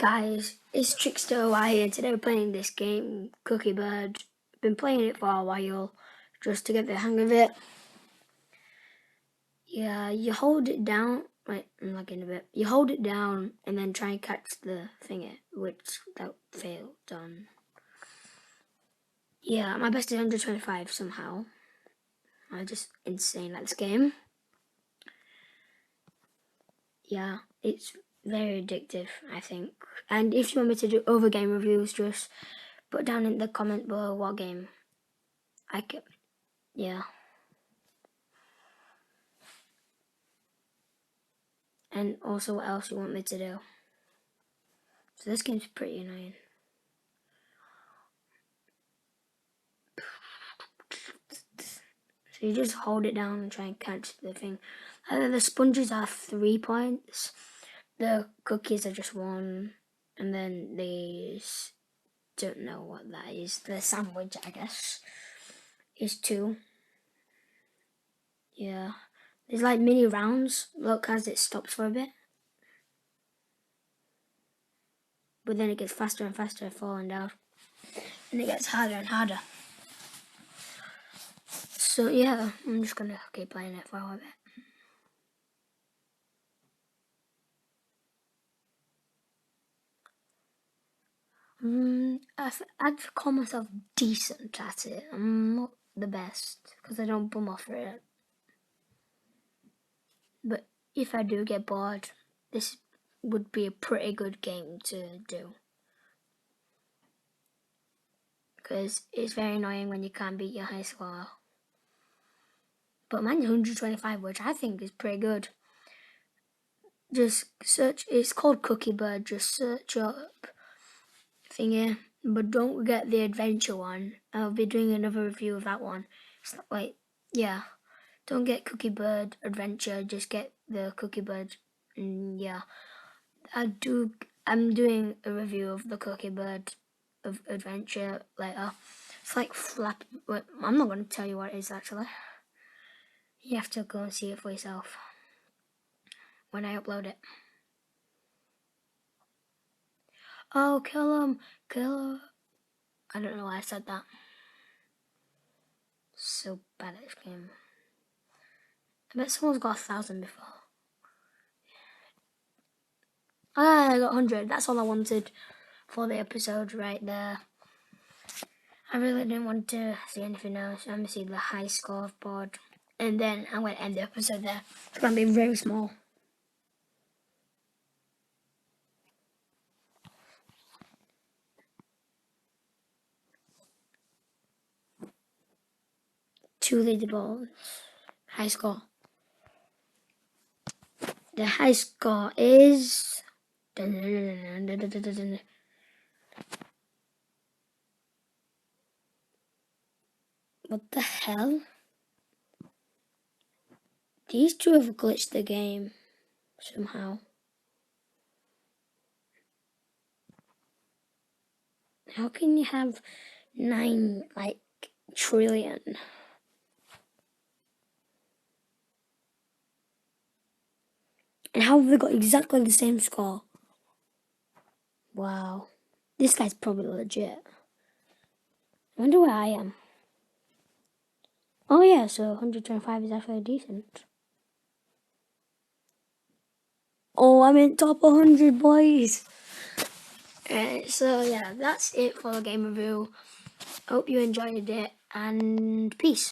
guys, it's Trickster OI here. Today we're playing this game, Cookie Bird. Been playing it for a while, just to get the hang of it. Yeah, you hold it down. Wait, I'm lagging a bit. You hold it down and then try and catch the thingy, which that failed on. Yeah, my best is 125 somehow. I'm just insane at this game. Yeah, it's very addictive, I think. And if you want me to do other game reviews, just put down in the comment below what game I could. Yeah. And also what else you want me to do. So this game's pretty annoying. So you just hold it down and try and catch the thing. The sponges are 3 points. The cookies are just 1. And then these, don't know what that is. The sandwich, I guess, is 2. Yeah. There's like mini rounds. Look as it stops for a bit. But then it gets faster and faster falling down. And it gets harder and harder. So yeah, I'm just gonna keep playing it for a while bit. I'd call myself decent at it. I'm not the best because I don't bum off it. But if I do get bored, this would be a pretty good game to do. Because it's very annoying when you can't beat your high score. But mine's 125, which I think is pretty good. Just search, it's called Cookie Bird, just search up thingy. But don't get the adventure one. I'll be doing another review of that one. Yeah. Don't get Cookie Bird Adventure, just get the Cookie Bird. Yeah. I'm doing a review of the Cookie Bird of Adventure later. It's like flap. I'm not going to tell you what it is actually. You have to go and see it for yourself when I upload it. Oh, kill him. I don't know why I said that. So bad at this game. I bet someone's got 1,000 before. I got 100. That's all I wanted for the episode right there. I really didn't want to see anything else. I'm going to see the high score board. And then I'm going to end the episode there. It's going to be very small. Two leaderboards. High score. The high score is... What the hell? These two have glitched the game somehow. How can you have 9 trillion? And how have they got exactly the same score? Wow. This guy's probably legit. I wonder where I am. Oh yeah, so 125 is actually decent. Oh, I'm in top 100, boys. So yeah, that's it for the game review. Hope you enjoyed it, and peace.